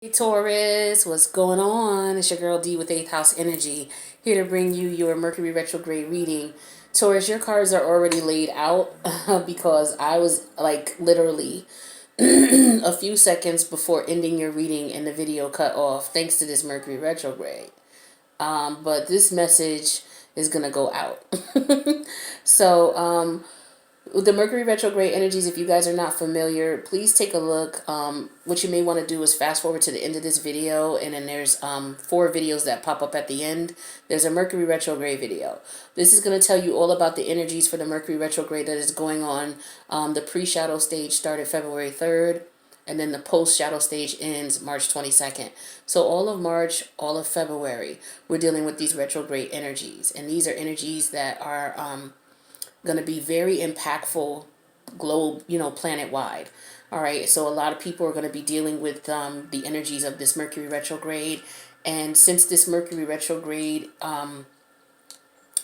Hey Taurus, what's going on? It's your girl D with 8th House Energy, here to bring you your Mercury Retrograde reading. Taurus, your cards are already laid out because I was like literally a few seconds before ending your reading and the video cut off thanks to this Mercury Retrograde. But this message is going to go out. So, the Mercury retrograde energies, if you guys are not familiar, please take a look. What you may want to do is fast forward to the end of this video, and then there's 4 videos that pop up at the end. There's a Mercury retrograde video. This is going to tell you all about the energies for the Mercury retrograde that is going on. The pre-shadow stage started February 3rd, and then the post-shadow stage ends March 22nd. So all of March, all of February, we're dealing with these retrograde energies, and these are energies that are going to be very impactful globe, planet wide. All right, so a lot of people are going to be dealing with the energies of this Mercury retrograde. And since this Mercury retrograde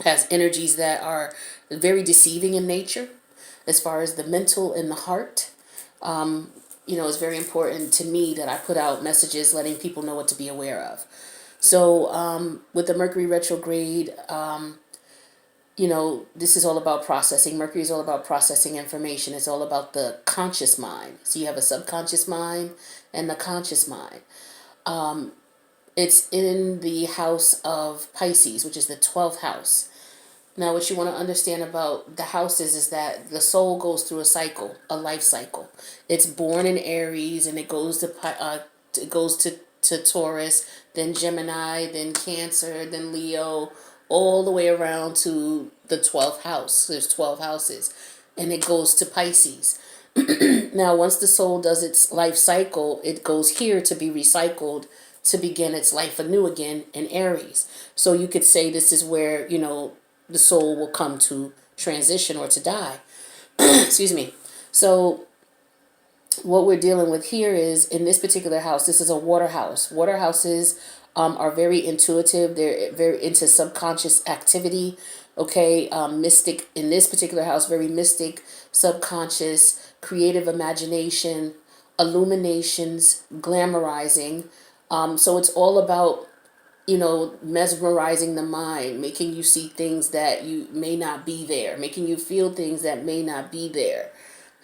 has energies that are very deceiving in nature, as far as the mental and the heart, it's very important to me that I put out messages letting people know what to be aware of. So with the Mercury retrograde, this is all about processing. Mercury is all about processing information. It's all about the conscious mind. So you have a subconscious mind and the conscious mind. It's in the house of Pisces, which is the 12th house. Now, what you want to understand about the houses is that the soul goes through a cycle, a life cycle. It's born in Aries, and it goes to Taurus, then Gemini, then Cancer, then Leo, all the way around to the 12th house. There's 12 houses, and it goes to Pisces. Now, once the soul does its life cycle, it goes here to be recycled to begin its life anew again in Aries. So you could say this is where, the soul will come to transition or to die. Excuse me. So what we're dealing with here is, in this particular house, this is a water house. Water houses are very intuitive. They're very into subconscious activity. Okay, mystic in this particular house, very mystic, subconscious, creative imagination, illuminations, glamorizing. So it's all about, mesmerizing the mind, making you see things that you may not be there, making you feel things that may not be there.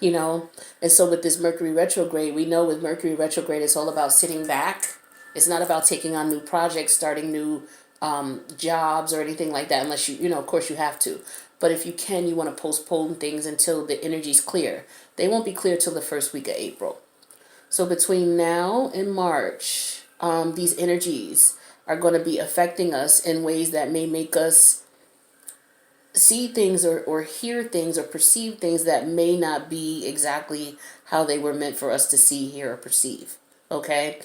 And so with this Mercury retrograde, we know with Mercury retrograde, it's all about sitting back. It's not about taking on new projects, starting new jobs or anything like that, unless of course you have to. But if you can, you want to postpone things until the energy's clear. They won't be clear till the first week of April. So between now and March, these energies are going to be affecting us in ways that may make us see things or hear things or perceive things that may not be exactly how they were meant for us to see, hear, or perceive. Okay?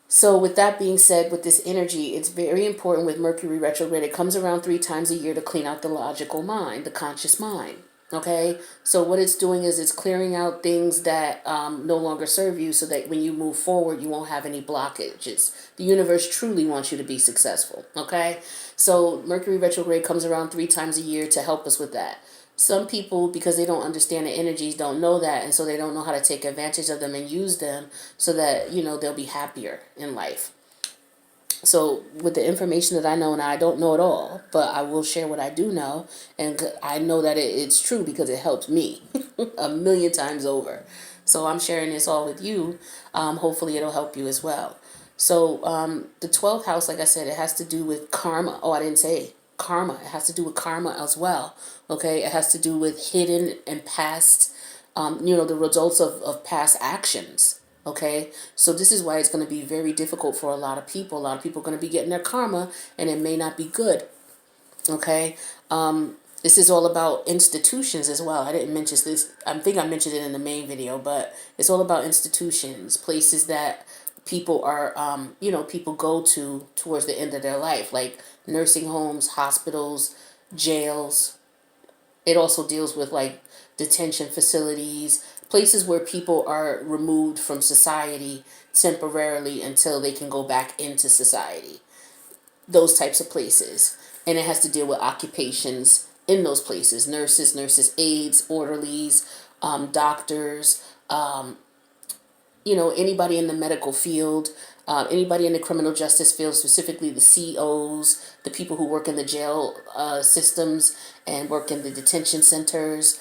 So with that being said, with this energy, it's very important with Mercury retrograde. It comes around 3 times a year to clean out the logical mind, the conscious mind. Okay, so what it's doing is it's clearing out things that no longer serve you, so that when you move forward, you won't have any blockages. The universe truly wants you to be successful. Okay, so Mercury retrograde comes around 3 times a year to help us with that. Some people, because they don't understand the energies, don't know that, and so they don't know how to take advantage of them and use them so that, they'll be happier in life. So with the information that I know, and I don't know it all, but I will share what I do know, and I know that it's true because it helps me a million times over. So I'm sharing this all with you. Hopefully it'll help you as well. So the 12th house, like I said, it has to do with karma. Oh, I didn't say karma. It has to do with karma as well. Okay, it has to do with hidden and past, the results of past actions. Okay, so this is why it's going to be very difficult for a lot of people. A lot of people are going to be getting their karma, and it may not be good. Okay, this is all about institutions as well. I didn't mention this. I think I mentioned it in the main video, but it's all about institutions, places that people are, people go to towards the end of their life, like nursing homes, hospitals, jails. It also deals with like detention facilities, places where people are removed from society temporarily until they can go back into society. Those types of places. And it has to deal with occupations in those places: nurses, aides, orderlies, doctors, anybody in the medical field, anybody in the criminal justice field, specifically the COs, the people who work in the jail systems and work in the detention centers,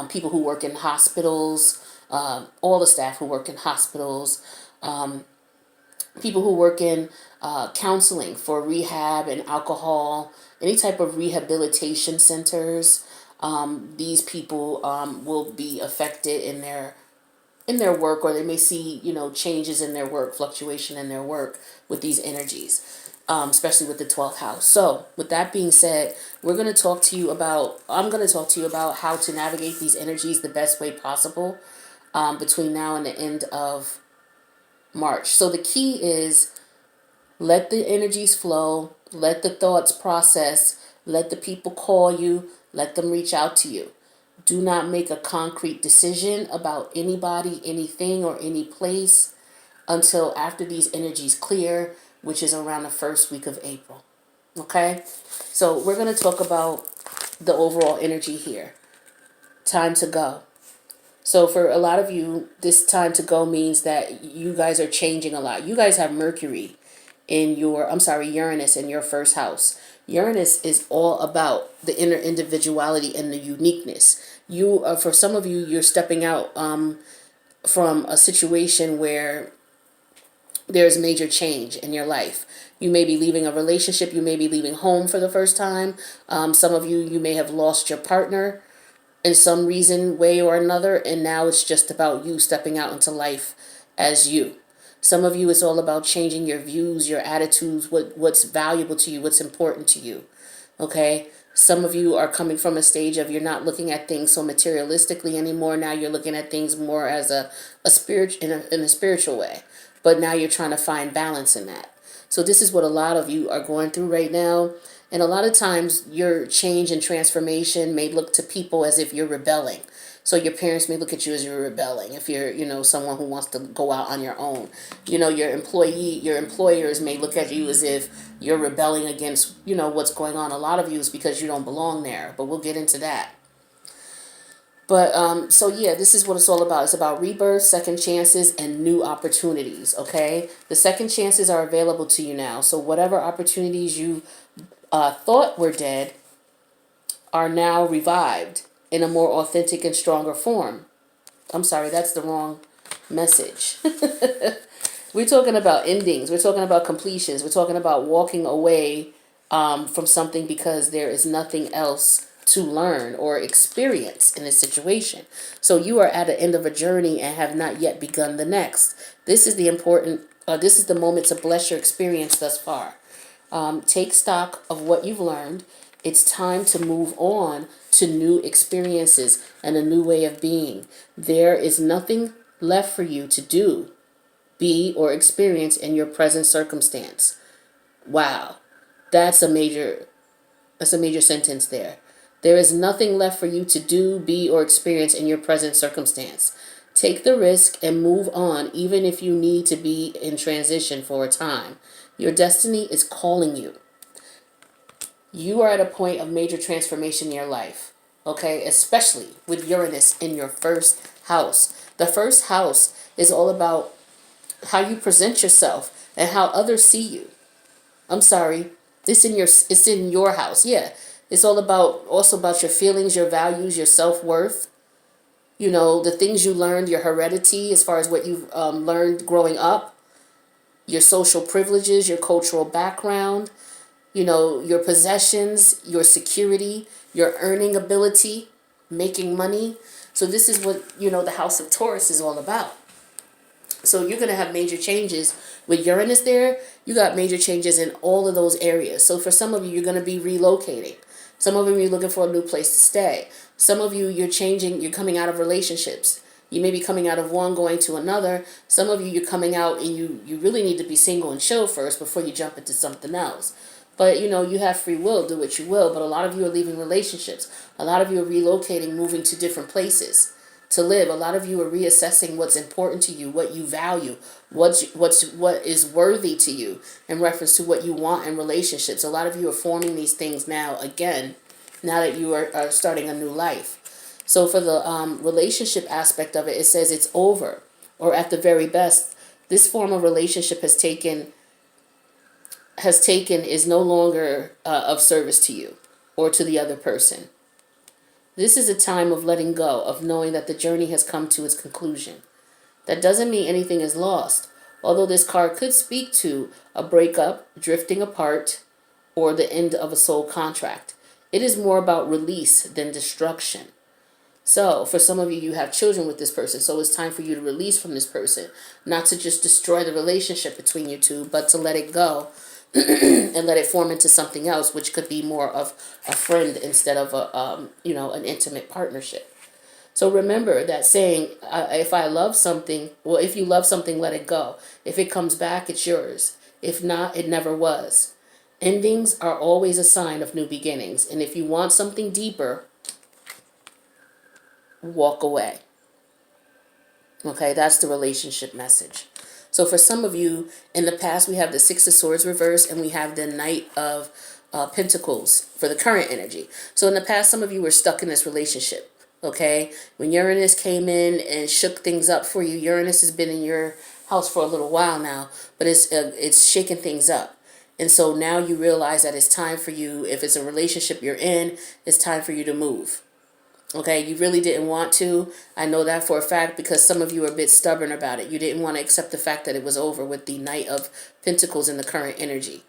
people who work in hospitals, all the staff who work in hospitals, people who work in counseling for rehab and alcohol, any type of rehabilitation centers. These people will be affected in their work, or they may see changes in their work, fluctuation in their work with these energies, especially with the 12th house. So with that being said, I'm going to talk to you about how to navigate these energies the best way possible between now and the end of March. So the key is, let the energies flow, let the thoughts process, let the people call you, let them reach out to you. Do not make a concrete decision about anybody, anything, or any place until after these energies clear, which is around the first week of April. Okay? So we're going to talk about the overall energy here. Time to go. So for a lot of you, this time to go means that you guys are changing a lot. You guys have Mercury Uranus in your first house. Uranus is all about the inner individuality and the uniqueness. For some of you, you're stepping out from a situation where there's major change in your life. You may be leaving a relationship. You may be leaving home for the first time. Some of you may have lost your partner in some reason, way or another, and now it's just about you stepping out into life as you. Some of you, it's all about changing your views, your attitudes, what's valuable to you, what's important to you. Okay? Some of you are coming from a stage of you're not looking at things so materialistically anymore. Now you're looking at things more as a spirit in a spiritual way. But now you're trying to find balance in that. So this is what a lot of you are going through right now. And a lot of times your change and transformation may look to people as if you're rebelling. So your parents may look at you as you're rebelling. If you're, someone who wants to go out on your own, your employers may look at you as if you're rebelling against, what's going on. A lot of you is because you don't belong there, but we'll get into that. But so yeah, this is what it's all about. It's about rebirth, second chances, and new opportunities. Okay, the second chances are available to you now. So whatever opportunities you thought were dead are now revived in a more authentic and stronger form. I'm sorry, that's the wrong message. We're talking about endings. We're talking about completions. We're talking about walking away from something because there is nothing else to learn or experience in a situation. So you are at the end of a journey and have not yet begun the next. This is this is the moment to bless your experience thus far. Take stock of what you've learned. It's time to move on to new experiences and a new way of being. There is nothing left for you to do, be, or experience in your present circumstance. Wow, that's a major sentence there. There is nothing left for you to do, be, or experience in your present circumstance. Take the risk and move on, even if you need to be in transition for a time. Your destiny is calling you. You are at a point of major transformation in your life, okay? Especially with Uranus in your first house. The first house is all about how you present yourself and how others see you. I'm sorry, it's in your house. Yeah, it's also about your feelings, your values, your self-worth. The things you learned, your heredity, as far as what you've learned growing up, your social privileges, your cultural background, your possessions, your security, your earning ability, making money. So this is what, the House of Taurus is all about. So you're going to have major changes with Uranus there. You got major changes in all of those areas. So for some of you, you're going to be relocating. Some of you, you're looking for a new place to stay. Some of you, you're coming out of relationships. You may be coming out of one, going to another. Some of you, you're coming out and you really need to be single and chill first before you jump into something else. But, you have free will, do what you will. But a lot of you are leaving relationships. A lot of you are relocating, moving to different places to live. A lot of you are reassessing what's important to you, what you value, what is worthy to you in reference to what you want in relationships. A lot of you are forming these things now, again, now that you are starting a new life. So for the relationship aspect of it, it says it's over. or at the very best, this form of relationship is no longer of service to you or to the other person. This is a time of letting go, of knowing that the journey has come to its conclusion. That doesn't mean anything is lost, although this card could speak to a breakup, drifting apart, or the end of a soul contract. It is more about release than destruction. So, for some of you, you have children with this person, so it's time for you to release from this person, not to just destroy the relationship between you two, but to let it go and let it form into something else, which could be more of a friend instead of an intimate partnership. So remember that saying, if I love something, well, if you love something, let it go. If it comes back, it's yours. If not, it never was. Endings are always a sign of new beginnings. And if you want something deeper, walk away. Okay, that's the relationship message. So for some of you, in the past, we have the Six of Swords reverse and we have the Knight of Pentacles for the current energy. So in the past, some of you were stuck in this relationship. Okay, when Uranus came in and shook things up for you, Uranus has been in your house for a little while now, but it's shaking things up. And so now you realize that it's time for you, if it's a relationship you're in, it's time for you to move. Okay, you really didn't want to. I know that for a fact because some of you are a bit stubborn about it. You didn't want to accept the fact that it was over with the Knight of Pentacles in the current energy.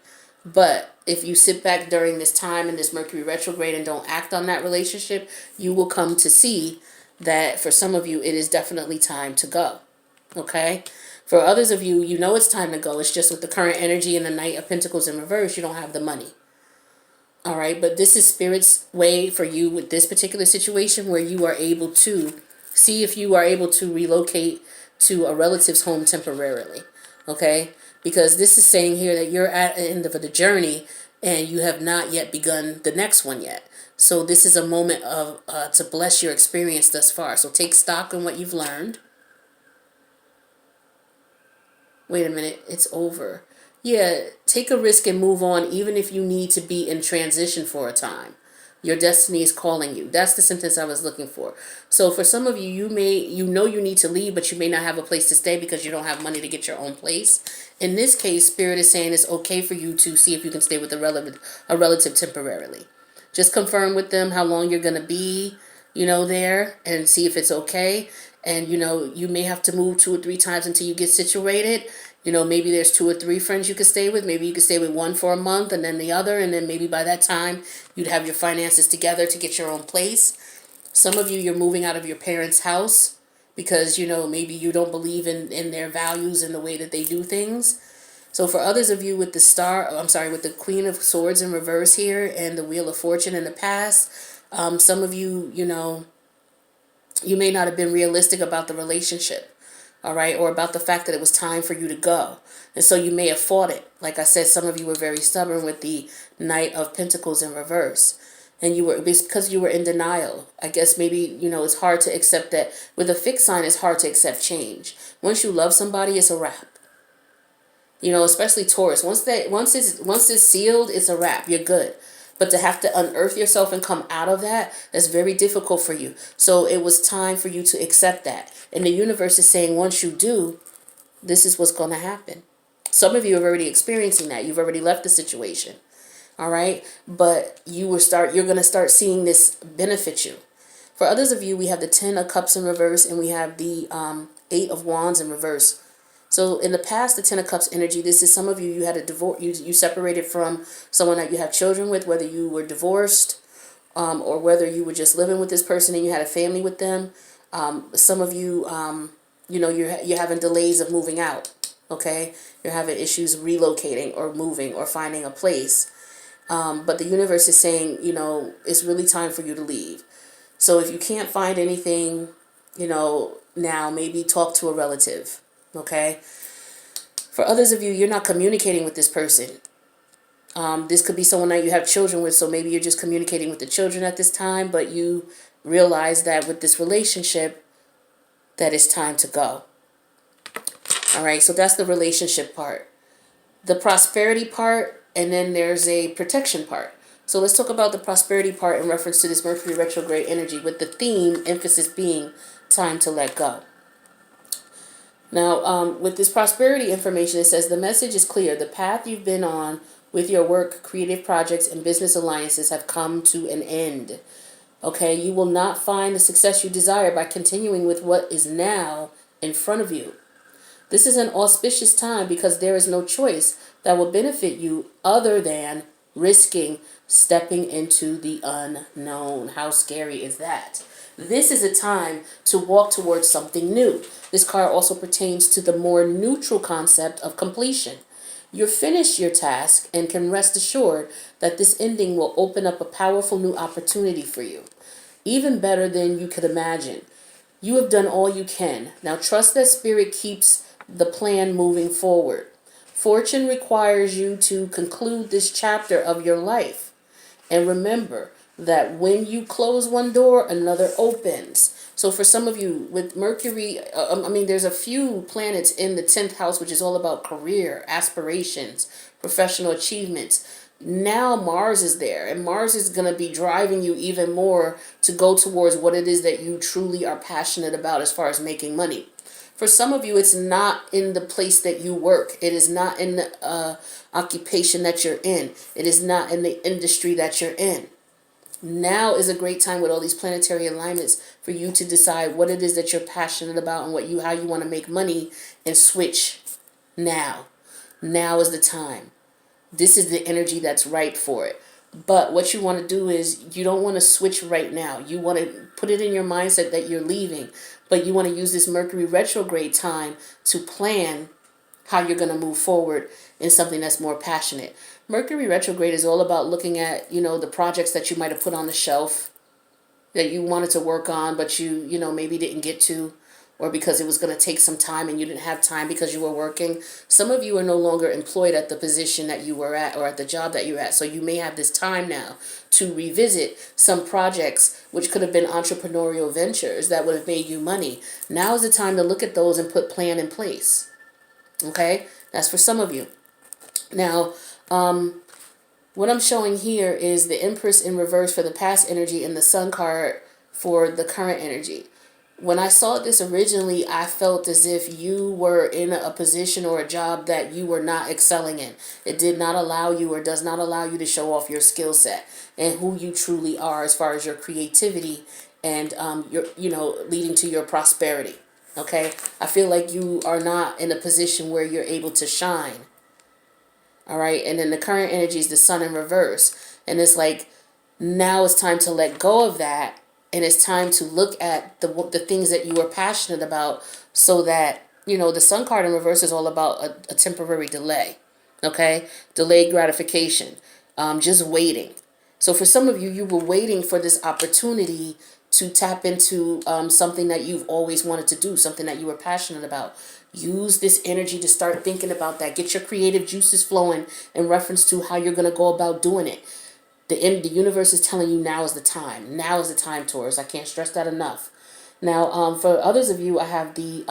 But if you sit back during this time in this Mercury retrograde and don't act on that relationship, you will come to see that for some of you, it is definitely time to go. Okay? For others of you, you know it's time to go. It's just with the current energy and the Knight of Pentacles in reverse, you don't have the money. All right? But this is Spirit's way for you with this particular situation where you are able to see if you are able to relocate to a relative's home temporarily. Okay? Because this is saying here that you're at the end of the journey and you have not yet begun the next one yet. So this is a moment of to bless your experience thus far. So take stock in what you've learned. Wait a minute, it's over. Yeah, take a risk and move on even if you need to be in transition for a time. Your destiny is calling you. That's the sentence I was looking for. So for some of you, you need to leave, but you may not have a place to stay because you don't have money to get your own place. In this case, Spirit is saying it's okay for you to see if you can stay with a relative temporarily. Just confirm with them how long you're going to be, there and see if it's okay. And, you may have to move 2 or 3 times until you get situated. Maybe there's 2 or 3 friends you could stay with. Maybe you could stay with one for a month and then the other. And then maybe by that time, you'd have your finances together to get your own place. Some of you, you're moving out of your parents' house because, maybe you don't believe in their values and the way that they do things. So for others of you with the Queen of Swords in reverse here and the Wheel of Fortune in the past, some of you, you may not have been realistic about the relationship. All right, or about the fact that it was time for you to go. And so you may have fought it. Like I said, some of you were very stubborn with the Knight of Pentacles in reverse. And because you were in denial. I guess maybe, it's hard to accept that. With a fixed sign, it's hard to accept change. Once you love somebody, it's a wrap. Especially Taurus. Once it's sealed, it's a wrap. You're good. But to have to unearth yourself and come out of that's very difficult for you. So it was time for you to accept that. And the universe is saying, once you do, this is what's going to happen. Some of you are already experiencing that. You've already left the situation. All right. But you're going to start seeing this benefit you. For others of you, we have the 10 of Cups in reverse and we have the 8 of Wands in reverse. So in the past, the 10 of Cups energy, this is some of you had a divorce, you separated from someone that you have children with, whether you were divorced or whether you were just living with this person and you had a family with them. Some of you, you're having delays of moving out, okay? You're having issues relocating or moving or finding a place. But the universe is saying, it's really time for you to leave. So if you can't find anything, now maybe talk to a relative. Okay. For others of you, you're not communicating with this person. This could be someone that you have children with, so maybe you're just communicating with the children at this time, but you realize that with this relationship, that it's time to go. All right, so that's the relationship part. The prosperity part, and then there's a protection part. So let's talk about the prosperity part in reference to this Mercury retrograde energy with the theme, emphasis being time to let go. Now, with this prosperity information, it says the message is clear. The path you've been on with your work, creative projects, and business alliances have come to an end. Okay, you will not find the success you desire by continuing with what is now in front of you. This is an auspicious time because there is no choice that will benefit you other than risking stepping into the unknown. How scary is that? This is a time to walk towards something new. This card also pertains to the more neutral concept of completion. You've finished your task and can rest assured that this ending will open up a powerful new opportunity for you, even better than you could imagine. You have done all you can. Now trust that spirit keeps the plan moving forward. Fortune requires you to conclude this chapter of your life. And remember that when you close one door, another opens. So for some of you with Mercury, there's a few planets in the 10th house, which is all about career, aspirations, professional achievements. Now Mars is there, and Mars is going to be driving you even more to go towards what it is that you truly are passionate about as far as making money. For some of you, it's not in the place that you work. It is not in the occupation that you're in. It is not in the industry that you're in. Now is a great time with all these planetary alignments for you to decide what it is that you're passionate about and how you want to make money and switch now. Now is the time. This is the energy that's right for it. But what you want to do is you don't want to switch right now. You want to put it in your mindset that you're leaving, but you want to use this Mercury retrograde time to plan how you're going to move forward in something that's more passionate. Mercury retrograde is all about looking at, the projects that you might have put on the shelf that you wanted to work on, but you maybe didn't get to, or because it was going to take some time and you didn't have time because you were working. Some of you are no longer employed at the position that you were at or at the job that you're at. So you may have this time now to revisit some projects which could have been entrepreneurial ventures that would have made you money. Now is the time to look at those and put plan in place. Okay? That's for some of you. Now, what I'm showing here is the Empress in reverse for the past energy and the Sun card for the current energy. When I saw this originally, I felt as if you were in a position or a job that you were not excelling in. It did not allow you or does not allow you to show off your skill set and who you truly are as far as your creativity and your leading to your prosperity. Okay? I feel like you are not in a position where you're able to shine. All right? And then the current energy is the Sun in reverse. And it's like now it's time to let go of that. And it's time to look at the things that you are passionate about so that, the Sun card in reverse is all about a temporary delay. Okay? Delayed gratification. Just waiting. So for some of you, you were waiting for this opportunity to tap into something that you've always wanted to do, something that you were passionate about. Use this energy to start thinking about that. Get your creative juices flowing in reference to how you're going to go about doing it. The universe is telling you now is the time. Now is the time, Taurus. I can't stress that enough. Now, for others of you, I have the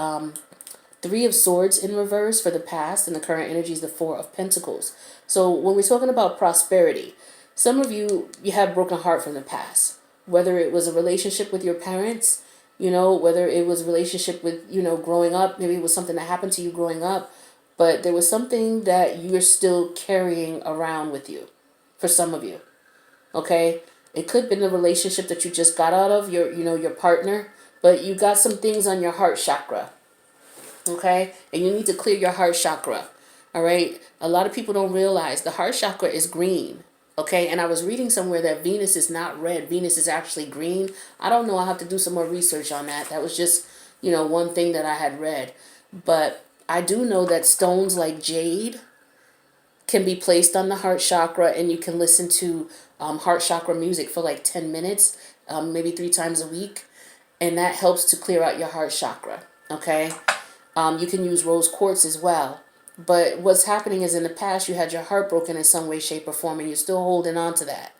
Three of Swords in reverse for the past, and the current energy is the Four of Pentacles. So when we're talking about prosperity, some of you have broken heart from the past. Whether it was a relationship with your parents, whether it was a relationship with, growing up, maybe it was something that happened to you growing up, but there was something that you're still carrying around with you for some of you. Okay, it could have been a relationship that you just got out of your partner, but you got some things on your heart chakra. Okay, and you need to clear your heart chakra. All right, a lot of people don't realize the heart chakra is green. Okay, and I was reading somewhere that Venus is not red. Venus is actually green. I don't know. I'll have to do some more research on that. That was just, one thing that I had read. But I do know that stones like jade can be placed on the heart chakra, and you can listen to heart chakra music for like 10 minutes, maybe 3 times a week, and that helps to clear out your heart chakra. Okay, you can use rose quartz as well. But what's happening is in the past you had your heart broken in some way, shape, or form, and you're still holding on to that.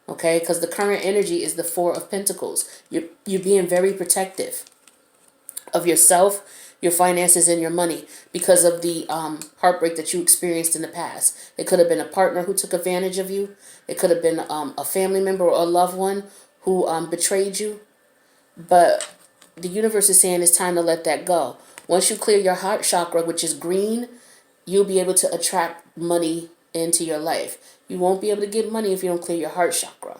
Okay, because the current energy is the Four of Pentacles. You're being very protective of yourself, your finances, and your money because of the heartbreak that you experienced in the past. It could have been a partner who took advantage of you. It could have been a family member or a loved one who betrayed you. But the universe is saying it's time to let that go. Once you clear your heart chakra, which is green, you'll be able to attract money into your life. You won't be able to get money if you don't clear your heart chakra.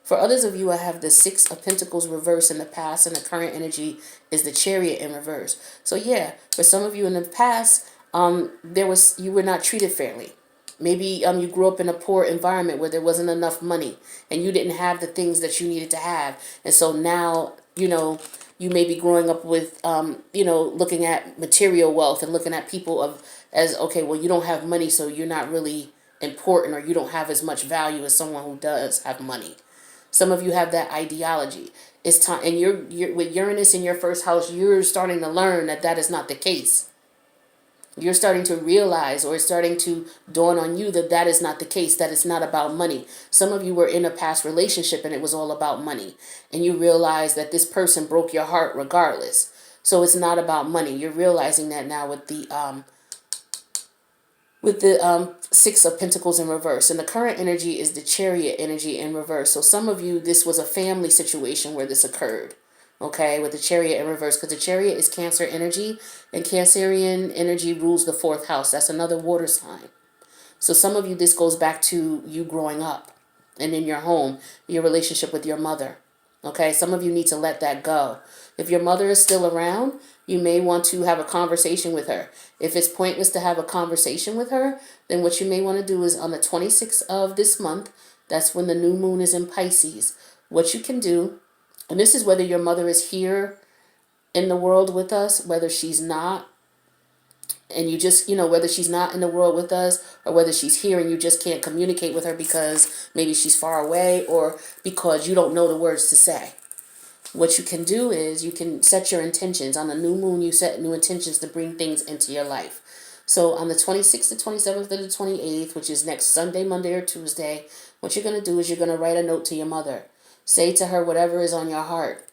For others of you, I have the Six of Pentacles reverse in the past, and the current energy is the Chariot in reverse. So yeah, for some of you in the past, you were not treated fairly. Maybe you grew up in a poor environment where there wasn't enough money and you didn't have the things that you needed to have. And so now, you may be growing up with, looking at material wealth and looking at people as, okay, well, you don't have money, so you're not really important, or you don't have as much value as someone who does have money. Some of you have that ideology. It's time, and you're with Uranus in your first house, you're starting to learn that that is not the case. You're starting to realize, or it's starting to dawn on you, that that is not the case, that it's not about money. Some of you were in a past relationship and it was all about money, and you realize that this person broke your heart regardless. So it's not about money. You're realizing that now with the Six of Pentacles in reverse. And the current energy is the Chariot energy in reverse. So some of you, this was a family situation where this occurred. Okay, with the Chariot in reverse, because the Chariot is Cancer energy, and Cancerian energy rules the fourth house. That's another water sign. So some of you, this goes back to you growing up and in your home, your relationship with your mother. Okay, some of you need to let that go. If your mother is still around, you may want to have a conversation with her. If it's pointless to have a conversation with her, then what you may want to do is on the 26th of this month, that's when the new moon is in Pisces. What you can do, and this is whether your mother is here in the world with us, whether she's not, and you just, whether she's not in the world with us, or whether she's here and you just can't communicate with her because maybe she's far away, or because you don't know the words to say. What you can do is you can set your intentions. On the new moon, you set new intentions to bring things into your life. So on the 26th, the 27th, and the 28th, which is next Sunday, Monday, or Tuesday, what you're going to do is you're going to write a note to your mother. Say to her whatever is on your heart.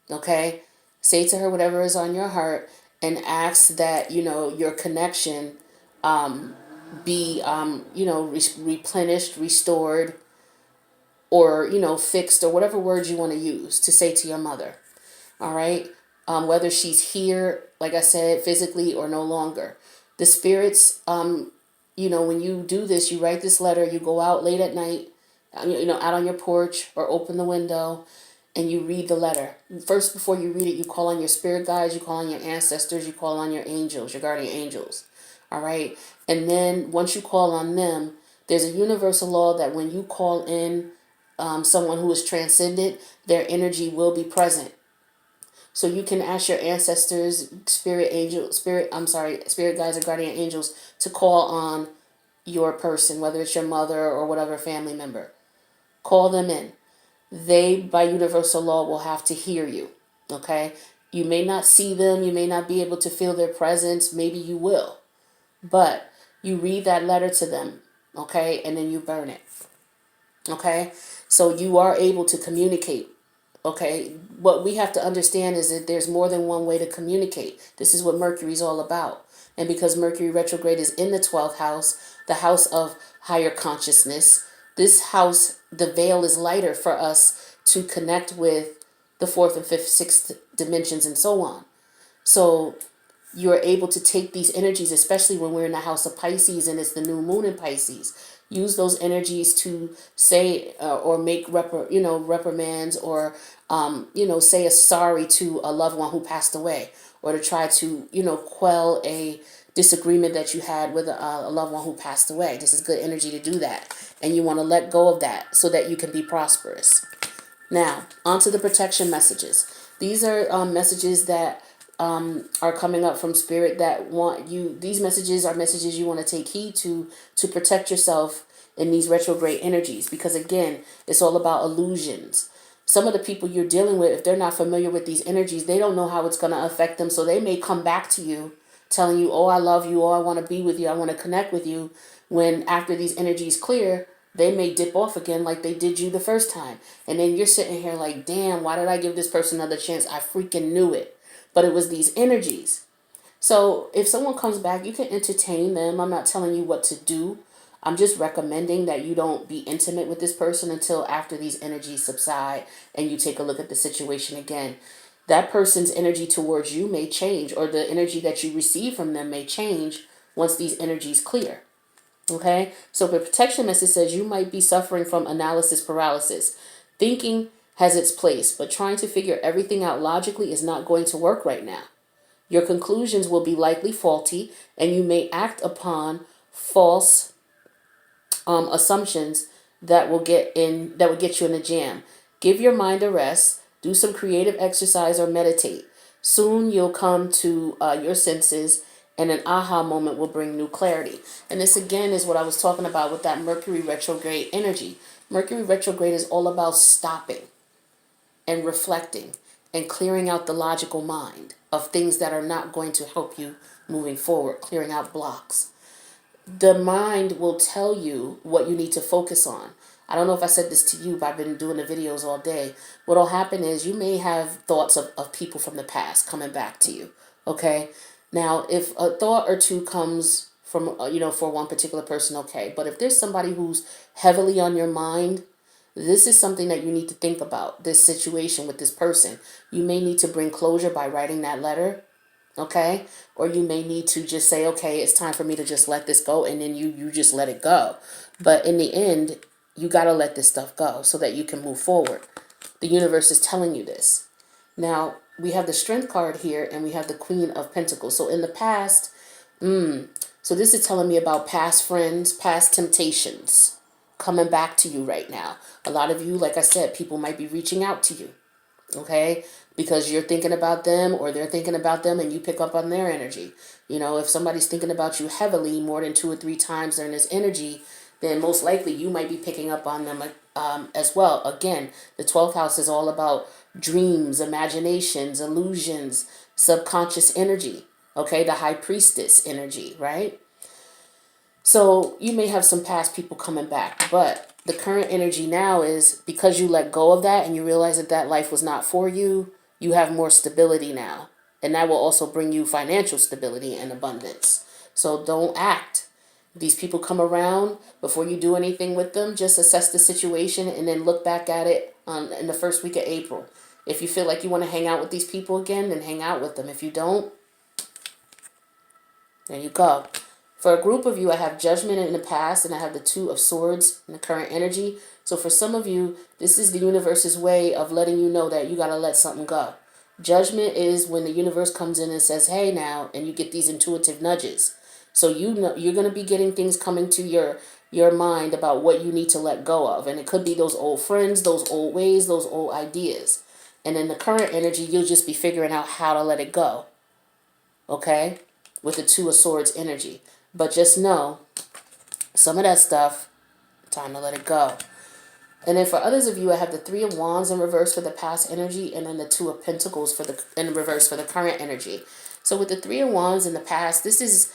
Okay? Say to her whatever is on your heart, and ask that, your connection be, replenished, restored, or, fixed, or whatever words you want to use to say to your mother. All right? Whether she's here, like I said, physically or no longer. The spirits, when you do this, you write this letter, you go out late at night, out on your porch, or open the window, and you read the letter. First, before you read it, you call on your spirit guides, you call on your ancestors, you call on your angels, your guardian angels. All right? And then once you call on them, there's a universal law that when you call in someone who is transcendent, their energy will be present. So you can ask your ancestors, spirit guides or guardian angels to call on your person, whether it's your mother or whatever family member. Call them in. They, by universal law, will have to hear you. Okay? You may not see them, you may not be able to feel their presence, maybe you will. But you read that letter to them, okay? And then you burn it. Okay? So you are able to communicate. Okay, what we have to understand is that there's more than one way to communicate. This is what Mercury is all about. And because Mercury retrograde is in the 12th house, the house of higher consciousness, this house, the veil is lighter for us to connect with the fourth and fifth, sixth dimensions and so on. So you're able to take these energies, especially when we're in the house of Pisces and it's the new moon in Pisces. Use those energies to say or make reprimands, or say a sorry to a loved one who passed away, or to try to quell a disagreement that you had with a loved one who passed away. This is good energy to do that, and you want to let go of that so that you can be prosperous. Now, onto the protection messages. These are messages that are coming up from spirit that want you. These messages are messages you want to take heed to protect yourself in these retrograde energies, because again, it's all about illusions. Some of the people you're dealing with, if they're not familiar with these energies, they don't know how it's going to affect them. So they may come back to you telling you, oh, I love you, oh, I want to be with you, I want to connect with you, when after these energies clear, they may dip off again like they did you the first time. And then you're sitting here like, damn, why did I give this person another chance? I freaking knew it. But it was these energies. So if someone comes back, you can entertain them. I'm not telling you what to do. I'm just recommending that you don't be intimate with this person until after these energies subside and you take a look at the situation again. that person's energy towards you may change, or the energy that you receive from them may change once these energies clear. Okay, so the protection message says you might be suffering from analysis paralysis. Thinking has its place, but trying to figure everything out logically is not going to work right now. Your conclusions will be likely faulty, and you may act upon false assumptions that will get you in a jam. Give your mind a rest. Do some creative exercise or meditate. Soon you'll come to your senses, and an aha moment will bring new clarity. And this again is what I was talking about with that Mercury retrograde energy. Mercury retrograde is all about stopping and reflecting and clearing out the logical mind of things that are not going to help you moving forward, clearing out blocks. The mind will tell you what you need to focus on. I don't know if I said this to you, but I've been doing the videos all day. What'll happen is you may have thoughts of people from the past coming back to you. Okay? Now, if a thought or two comes from, for one particular person, okay. But if there's somebody who's heavily on your mind, this is something that you need to think about, this situation with this person. You may need to bring closure by writing that letter. Okay, or you may need to just say, okay, it's time for me to just let this go, and then you just let it go. But in the end, you got to let this stuff go so that you can move forward. The universe is telling you this. Now, we have the Strength card here, and we have the Queen of Pentacles. So in the past, so this is telling me about past friends, past temptations coming back to you right now. A lot of you, like I said, people might be reaching out to you. Okay, because you're thinking about them or they're thinking about them, and you pick up on their energy. If somebody's thinking about you heavily more than 2 or 3 times during this energy, then most likely you might be picking up on them as well. Again, the 12th house is all about dreams, imaginations, illusions, subconscious energy. Okay, the High Priestess energy, right? So you may have some past people coming back, but the current energy now is because you let go of that and you realize that life was not for you, you have more stability now. And that will also bring you financial stability and abundance. So don't act. These people come around, before you do anything with them, just assess the situation and then look back at it in the first week of April. If you feel like you want to hang out with these people again, then hang out with them. If you don't, there you go. For a group of you, I have Judgment in the past, and I have the Two of Swords in the current energy. So for some of you, this is the universe's way of letting you know that you got to let something go. Judgment is when the universe comes in and says, hey now, and you get these intuitive nudges. So you know you're going to be getting things coming to your mind about what you need to let go of. And it could be those old friends, those old ways, those old ideas. And in the current energy, you'll just be figuring out how to let it go. Okay? With the Two of Swords energy. But just know, some of that stuff, time to let it go. And then for others of you, I have the Three of Wands in reverse for the past energy, and then the Two of Pentacles in reverse for the current energy. So with the Three of Wands in the past, this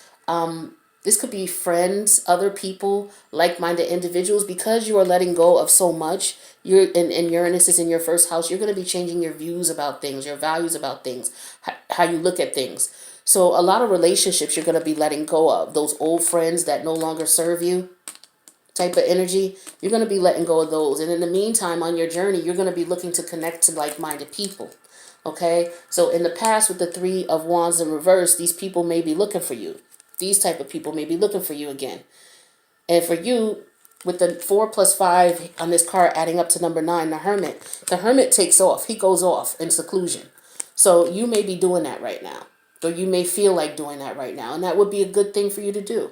could be friends, other people, like-minded individuals. Because you are letting go of so much, and Uranus is in your first house, you're going to be changing your views about things, your values about things, how you look at things. So a lot of relationships you're going to be letting go of. Those old friends that no longer serve you type of energy, you're going to be letting go of those. And in the meantime, on your journey, you're going to be looking to connect to like-minded people. Okay? So in the past, with the Three of Wands in reverse, these people may be looking for you. These type of people may be looking for you again. And for you, with the 4 plus 5 on this card adding up to number 9, the Hermit takes off. He goes off in seclusion. So you may be doing that right now. Or you may feel like doing that right now. And that would be a good thing for you to do.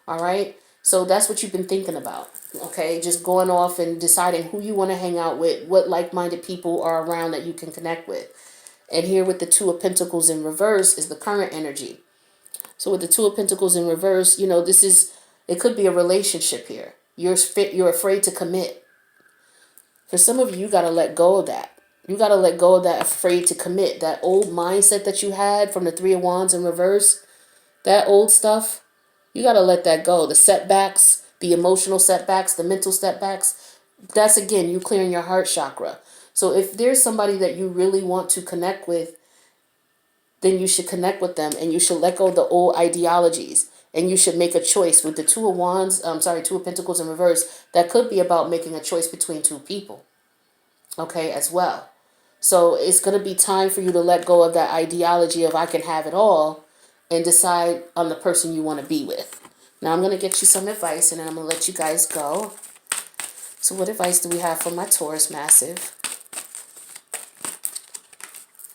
All right? So that's what you've been thinking about. Okay? Just going off and deciding who you want to hang out with, what like-minded people are around that you can connect with. And here with the Two of Pentacles in reverse is the current energy. So with the Two of Pentacles in reverse, it could be a relationship here. You're afraid to commit. For some of you, you got to let go of that. You got to let go of that afraid to commit. That old mindset that you had from the Three of Wands in reverse, that old stuff, you got to let that go. The setbacks, the emotional setbacks, the mental setbacks, that's, again, you clearing your heart chakra. So if there's somebody that you really want to connect with, then you should connect with them, and you should let go of the old ideologies, and you should make a choice. With the Two of Pentacles in reverse, that could be about making a choice between two people. Okay, as well. So it's going to be time for you to let go of that ideology of I can have it all and decide on the person you want to be with. Now I'm going to get you some advice and then I'm going to let you guys go. So what advice do we have for my Taurus massive?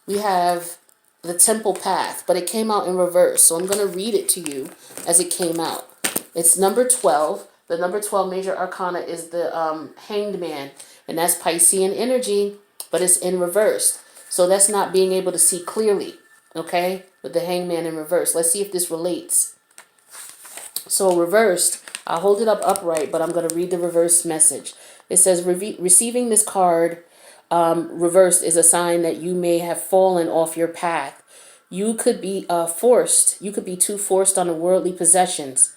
We have the Temple Path, but it came out in reverse. So I'm going to read it to you as it came out. It's number 12. The number 12 major arcana is the Hanged Man, and that's Piscean energy, but it's in reverse. So that's not being able to see clearly, okay, with the Hanged Man in reverse. Let's see if this relates. So reversed, I'll hold it up upright, but I'm going to read the reverse message. It says, receiving this card reversed is a sign that you may have fallen off your path. You could be forced. You could be too forced on the worldly possessions.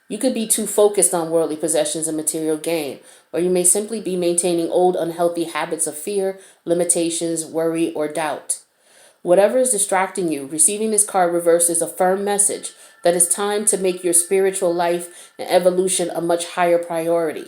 You could be too focused on worldly possessions and material gain, or you may simply be maintaining old unhealthy habits of fear, limitations, worry, or doubt. Whatever is distracting you, receiving this card reversed is a firm message that it's time to make your spiritual life and evolution a much higher priority.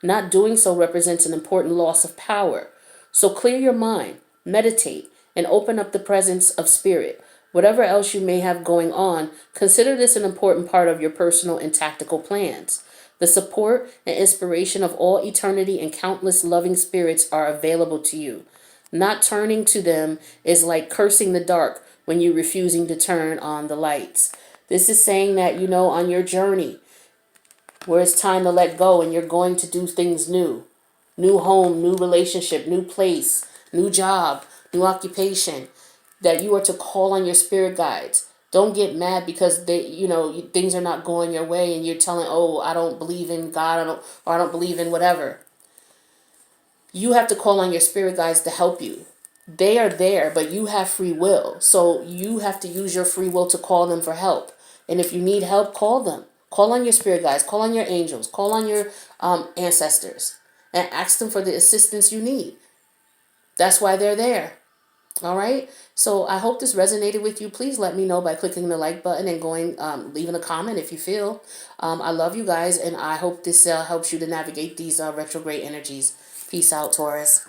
Not doing so represents an important loss of power. So clear your mind, meditate, and open up the presence of spirit. Whatever else you may have going on, consider this an important part of your personal and tactical plans. The support and inspiration of all eternity and countless loving spirits are available to you. Not turning to them is like cursing the dark when you're refusing to turn on the lights. This is saying that, on your journey where it's time to let go and you're going to do things new. New home, new relationship, new place, new job, new occupation, that you are to call on your spirit guides. Don't get mad because things are not going your way and you're telling, oh, I don't believe in God, I don't believe in whatever. You have to call on your spirit guides to help you. They are there, but you have free will. So you have to use your free will to call them for help. And if you need help, call them. Call on your spirit guides, call on your angels, call on your ancestors, and ask them for the assistance you need. That's why they're there. All right. So I hope this resonated with you. Please let me know by clicking the like button and leaving a comment if you feel. I love you guys, and I hope this helps you to navigate these retrograde energies. Peace out, Taurus.